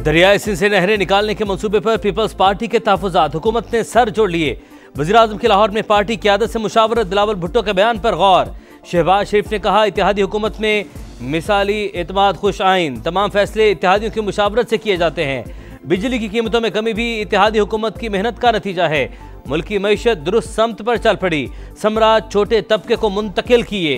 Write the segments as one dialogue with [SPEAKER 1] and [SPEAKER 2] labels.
[SPEAKER 1] दरियाए सिंध से नहरें निकालने के मंसूबे पर पीपल्स पार्टी के तहफ़्फ़ुज़ात हुकूमत ने सर जोड़ लिए। वज़ीर-ए-आज़म की लाहौर में पार्टी क़यादत से मुशावरत, बिलावल भुट्टो के बयान पर गौर। शहबाज शरीफ ने कहा, इत्तेहादी हुकूमत में मिसाली एतमाद खुश आइन, तमाम फैसले इत्तेहादियों की मुशावरत से किए जाते हैं। बिजली की कीमतों में कमी भी इत्तेहादी हुकूमत की मेहनत का नतीजा है। मुल्क की मईशत दुरुस्त समत पर चल पड़ी, समराज छोटे तबके को मुंतकिल किए।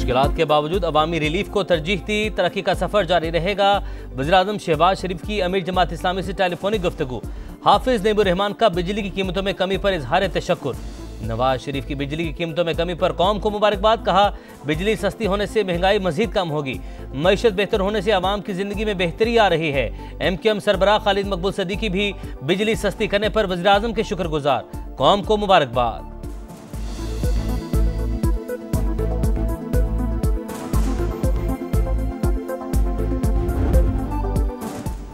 [SPEAKER 1] मुश्किलात के बावजूद अवामी रिलीफ को तरजीह दी, तरक्की का सफर जारी रहेगा। वज़ीर-ए-आज़म शहबाज शरीफ की अमीर जमात इस्लामी से टेलीफोनिक गुफ्तगू। हाफिज नेबुर रहमान का बिजली की कीमतों में कमी पर इजहार तशक्कुर। नवाज शरीफ की बिजली की कीमतों में कमी पर कौम को मुबारकबाद, कहा बिजली सस्ती होने से महंगाई मजीद कम होगी, मईशत बेहतर होने से आवाम की जिंदगी में बेहतरी आ रही है। MQM सरबराह खालिद मकबूल सदीकी भी बिजली सस्ती करने पर वज़ीर-ए-आज़म के शुक्रगुजार, कौम को मुबारकबाद।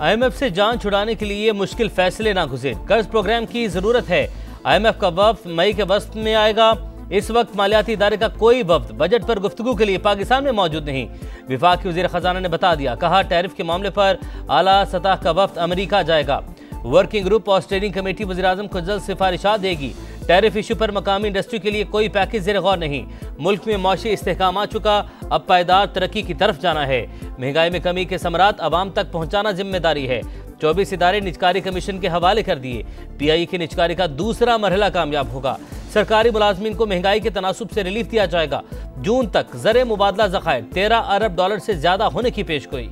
[SPEAKER 1] IMF से जान छुड़ाने के लिए मुश्किल फैसले ना गुज़रे, कर्ज प्रोग्राम की जरूरत है। IMF का वफ्द मई के वस्त में आएगा। इस वक्त मालियाती इदारे का कोई वफ्द बजट पर गुफ्तगू के लिए पाकिस्तान में मौजूद नहीं। विफाक के वज़ीर खजाना ने बता दिया, कहा टैरिफ के मामले पर आला सतह का वफ्द अमेरिका जाएगा। वर्किंग ग्रुप और स्टेयरिंग कमेटी वज़ीर-ए-आज़म को जल्द सिफारिशात देगी। टैरिफ इशू पर मकामी इंडस्ट्री के लिए कोई पैकेज ज़ेर गौर नहीं। मुल्क में मौशी इस्तेहकाम आ चुका, अब पायदार तरक्की की तरफ जाना है। महंगाई में कमी के समरात आवाम तक पहुंचाना जिम्मेदारी है। 24 इदारे निजकारी कमीशन के हवाले कर दिए। PI की निजकारी का दूसरा मरहला कामयाब होगा। सरकारी मुलाजमीन को महंगाई के तनासुब से रिलीफ दिया जाएगा। जून तक ज़र मुबादला ज़खायर $13 अरब से ज्यादा होने की पेशगोई।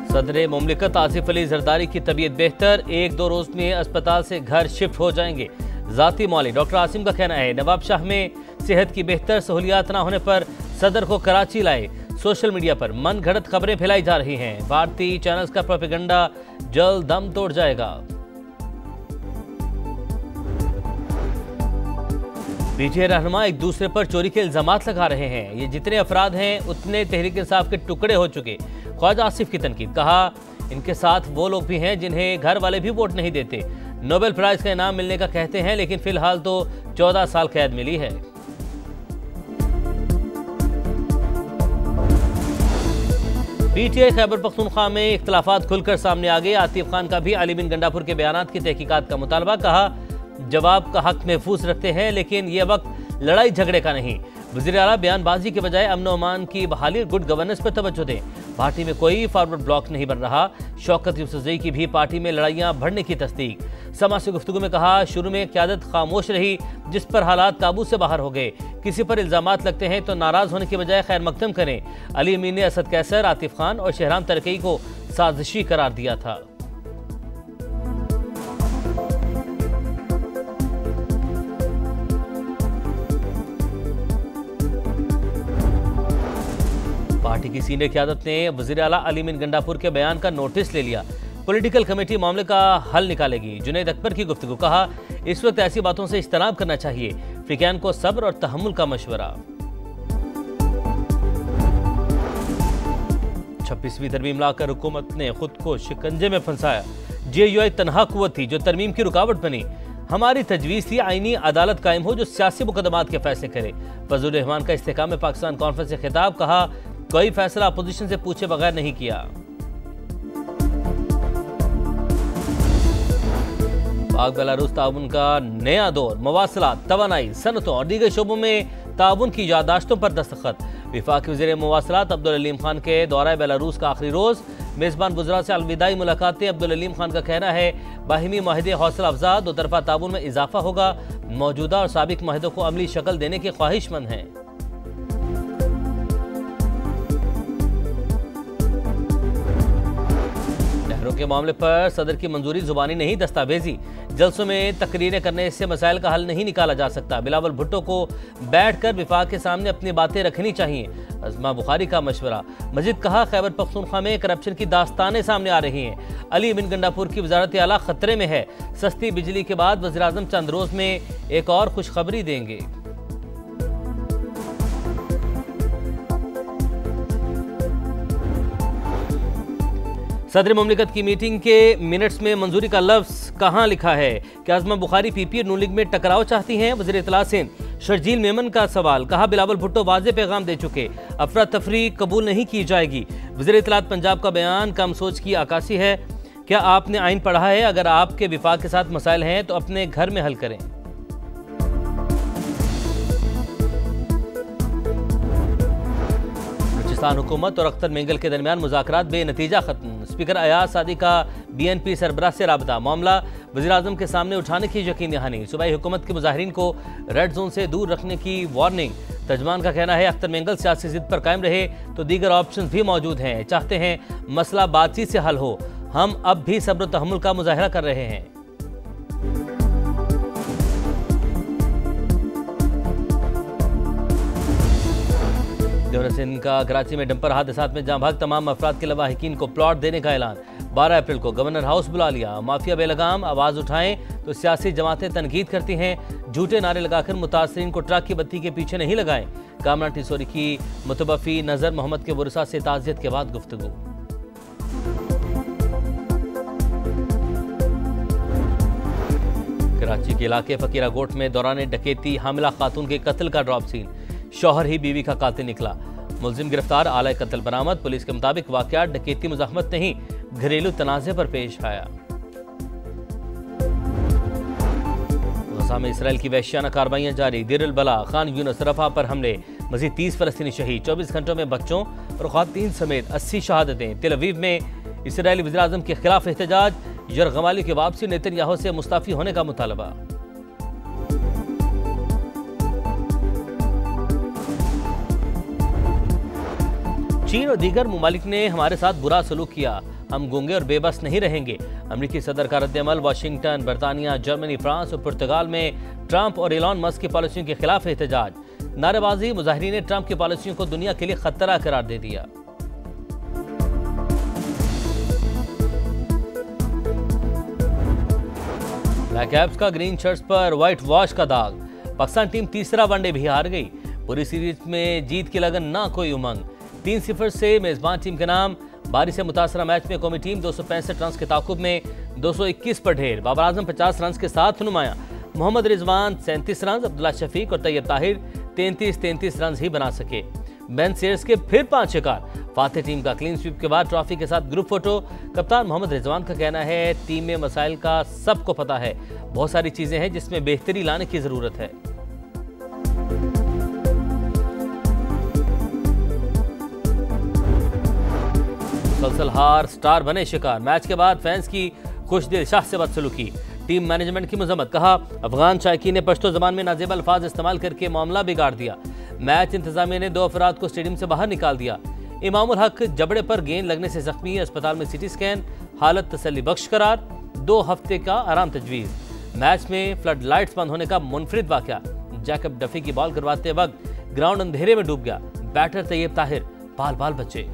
[SPEAKER 1] सदर मुमलिकत आसिफ अली जरदारी की तबीयत बेहतर, 1-2 रोज में अस्पताल से घर शिफ्ट हो जाएंगे। जाती मौली डॉक्टर आसिम का कहना है, नवाब शाह में सेहत की बेहतर सहूलियात न होने पर सदर को कराची लाए। सोशल मीडिया पर मन घड़त खबरें फैलाई जा रही हैं। भारतीय चैनल्स का प्रोपेगेंडा जल्द दम तोड़ जाएगा। PTI रहनुमा एक दूसरे पर चोरी के इल्जामात लगा रहे हैं। ये जितने अफराद हैं उतने तहरीक इंसाफ के टुकड़े हो चुके। ख्वाजा आसिफ की तनकीद, कहा इनके साथ वो लोग भी हैं जिन्हें घर वाले भी वोट नहीं देते। नोबेल प्राइज का इनाम मिलने का कहते हैं, लेकिन फिलहाल तो 14 साल कैद मिली है। PTI खैबर पख्तूनख्वा में इख्तलाफात खुलकर सामने आ गए। आतिफ खान का भी अली बिन गंडापुर के बयानात की तहकीकात का मुतालबा, कहा जवाब का हक महफूज रखते हैं, लेकिन यह वक्त लड़ाई झगड़े का नहीं। वज़ीर आला बयानबाजी के बजाय अमन अमान की बहाली, गुड गवर्नेंस पर तवज्जो दें। पार्टी में कोई फॉरवर्ड ब्लॉक नहीं बन रहा। शौकत यूसुफजई की भी पार्टी में लड़ाइयां बढ़ने की तस्दीक। समा से गुफ्तगू में कहा, शुरू में क़यादत खामोश रही, जिस पर हालात काबू से बाहर हो गए। किसी पर इल्जामात लगते हैं तो नाराज होने के बजाय खैर मकदम करें। अली अमीन ने असद कैसर, आतिफ खान और शहराम तरकई को साजिशी करार दिया था। पार्टी की सीनियर क़यादत ने वज़ीर आला अली बिन गंडापुर के बयान का नोटिस ले लिया। पॉलिटिकल कमेटी मामले का हल निकालेगी। जुनैद अकबर की गुफ्तगू, कहा इस वक्त ऐसी बातों से इज्तनाब करना चाहिए। फ़िक़ान को सब्र और तहम्मुल का मशवरा। 26वीं तरमीम लाकर हुकूमत ने खुद को शिकंजे में फंसाया। JUI तनहा कुव्वत थी जो तरमीम की रुकावट बनी। हमारी तजवीज़ थी आईनी अदालत कायम हो जो सियासी मुकदमात के फैसले करे। फजलुर रहमान का इस्तेहकाम में पाकिस्तान कॉन्फ्रेंस से खिताब, कहा कोई फैसला अपोजिशन से पूछे बगैर नहीं किया। पाक बेलारूस ताउन का नया दौर, मवासलात, तवानाई, सनतों और दीगर शोबों में ताउन की यादाश्तों पर दस्तखत। विफाकी वज़ीर मवासलात अब्दुल अलीम खान के दौरा बेलारूस का आखिरी रोज। मेज़बान वज़रा से अलविदाई मुलाकातें। अब्दुल अलीम खान का कहना है, बाहिमी माहिदे हौसला अफजा, दो तरफा ताउन में इजाफा होगा। मौजूदा और साबिक माहिदों को अमली शक्ल देने के ख्वाहिशमंद हैं। के मामले पर सदर की मंजूरी जुबानी नहीं, दस्तावेजी। जलसों में तकरीरें करने से मसाइल का हल नहीं निकाला जा सकता। बिलावल भुट्टो को बैठकर विफाक के सामने अपनी बातें रखनी चाहिए। अज़मा बुखारी का मशवरा। मजीद कहा, खैबर पख्तूनख्वा में करप्शन की दास्तानें सामने आ रही हैं। अली बिन गंडापुर की वजारत आला खतरे में है। सस्ती बिजली के बाद वज़ीर-ए-आज़म चंद रोज में एक और खुशखबरी देंगे। सदर मुमलिकत की मीटिंग के मिनट्स में मंजूरी का लफ्ज कहां लिखा है? क्या आजमा बुखारी पीपी नून लीग में टकराव चाहती हैं? वज़ीर इत्तला सिंध शर्जील मेमन का सवाल, कहा बिलावल भुट्टो वाज़ेह पैगाम दे चुके, अफरा तफरी कबूल नहीं की जाएगी। वज़ीर इत्तलात पंजाब का बयान कम सोच की आकाशी है। क्या आपने आइन पढ़ा है? अगर आपके विफाक के साथ मसाइल हैं तो अपने घर में हल करें। बलूचिस्तान हुकूमत और अख्तर मेंगल के दरमियान मुज़ाकरात बेनतीजा खत्म। स्पीकर अयाज सादी का BNP सरबराह से राबता, मामला वज़ीर आज़म के सामने उठाने की यकीन दहानी। सूबाई हुकूमत के मुजाहिरीन को रेड जोन से दूर रखने की वार्निंग। तर्जमान का कहना है अख्तर मेंगल सियासी जिद पर कायम रहे तो दीगर ऑप्शन भी मौजूद हैं। चाहते हैं मसला बातचीत से हल हो। हम अब भी सब्र तहम्मुल का मुजाहरा कर रहे हैं। गवर्नर सिंध का कराची में डंपर हादसात में जहां भाग तमाम अफराद के लवाहिकीन को प्लॉट देने का ऐलान। 12 अप्रैल को गवर्नर हाउस बुला लिया। माफिया बेलगाम आवाज उठाएं तो सियासी जमातें तनकीद करती हैं। झूठे नारे लगाकर मुतासरीन को ट्रक की बत्ती के पीछे नहीं लगाएं। कामरान टिसोरी की मुतबफी नजर मोहम्मद के वरसा से ताज़ियत के बाद गुफ्तगू। कराची के इलाके फकीरा गोट में दौरान डकैती हामिला खातून के कत्ल का ड्रॉप सीन। शौहर ही बीवी का कातिल निकला। मुलजिम गिरफ्तार, आला कत्ल बरामद। पुलिस के मुताबिक वाकया डकैती मुज़ाहमत नहीं, घरेलू तनाज़े पर पेश आया। गज़ा में इसराइल की वहशियाना कार्रवाइयां जारी। देर अल बला, खान यूनिस, रफा पर हमले। मज़ीद 30 फ़लस्तीनी शहीद। 24 घंटों में बच्चों और ख़वातीन समेत 80 शहादतें। तेल अवीव में इसराइली वज़ीर आज़म के खिलाफ एहतजाज। यरगमाली की वापसी, नेतन्याहू से मुस्ताफ़ी होने का मुतालबा। चीन और दीगर मुमालिक ने हमारे साथ बुरा सलूक किया, हम गूंगे और बेबस नहीं रहेंगे। अमरीकी सदर का रद्द-ए-अमल। वाशिंगटन, बरतानिया, जर्मनी, फ्रांस और पुर्तगाल में ट्रंप और एलन मस्क की पॉलिसियों के खिलाफ एहतजाज। नारेबाजी। मुजाहिरीन ने ट्रंप की पॉलिसियों को दुनिया के लिए खतरा करार दे दिया। ब्लैक कैप्स का ग्रीन शर्ट्स पर व्हाइट वॉश का दाग। पाकिस्तान टीम तीसरा वनडे भी हार गई। पूरी सीरीज में जीत की लगन, ना कोई उमंग। 3-0 से मेजबान टीम के नाम। बारिश से मुतासरा मैच में कौमी टीम 265 रन के ताकुब में 221 पर ढेर। बाबर आजम 50 रन के साथ नुमाया। मोहम्मद रिजवान 37 रन, अब्दुल्ला शफीक और तैयब ताहिर 33 रन ही बना सके। बेन सेयर्स के फिर 5 शिकार। फातेह टीम का क्लीन स्वीप के बाद ट्रॉफी के साथ ग्रुप फोटो। कप्तान मोहम्मद रिजवान का कहना है टीम में मसाइल का सबको पता है, बहुत सारी चीजें हैं जिसमें बेहतरी लाने की जरूरत है। मुसलसल हार, स्टार बने शिकार। मैच के बाद फैंस की खुशदिल शाह से बदसलूकी। टीम मैनेजमेंट की मजम्मत। कहा अफगान शायकीन ने पश्तो जबान में नाजेब अल्फाज इस्तेमाल करके मामला बिगाड़ दिया। मैच इंतजामिया ने 2 अफराद को स्टेडियम से बाहर निकाल दिया। इमामुल हक जबड़े पर गेंद लगने से जख्मी, अस्पताल में CT स्कैन, हालत तसल्ली बख्श करार। 2 हफ्ते का आराम तजवीज़। मैच में फ्लड लाइट्स बंद होने का मुनफरिद वाकया। जैकब डफी की बॉल करवाते वक्त ग्राउंड अंधेरे में डूब गया। बैटर तैयब ताहिर बाल बाल बचे।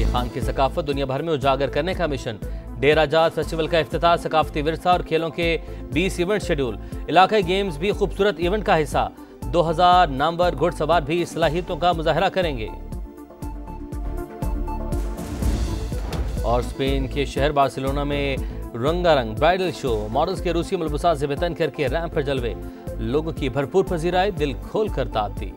[SPEAKER 1] खान की सकाफत दुनिया भर में उजागर करने का मिशन। डेरा जात फेस्टिवल का इफ्तिताह, सकाफती विरसा और खेलों के 20 इवेंट शेड्यूल। इलाकाई गेम्स भी खूबसूरत इवेंट का हिस्सा। 2000 नामवर घुड़सवार भी सलाहियतों का मुजाहरा करेंगे। और स्पेन के शहर बार्सिलोना में रंगारंग ब्राइडल शो। मॉडल्स के रूसी मलबूसात ज़ेबतन करके रैंप पर जलवे। लोगों की भरपूर पजीराई दिल खोल कर दाद दी।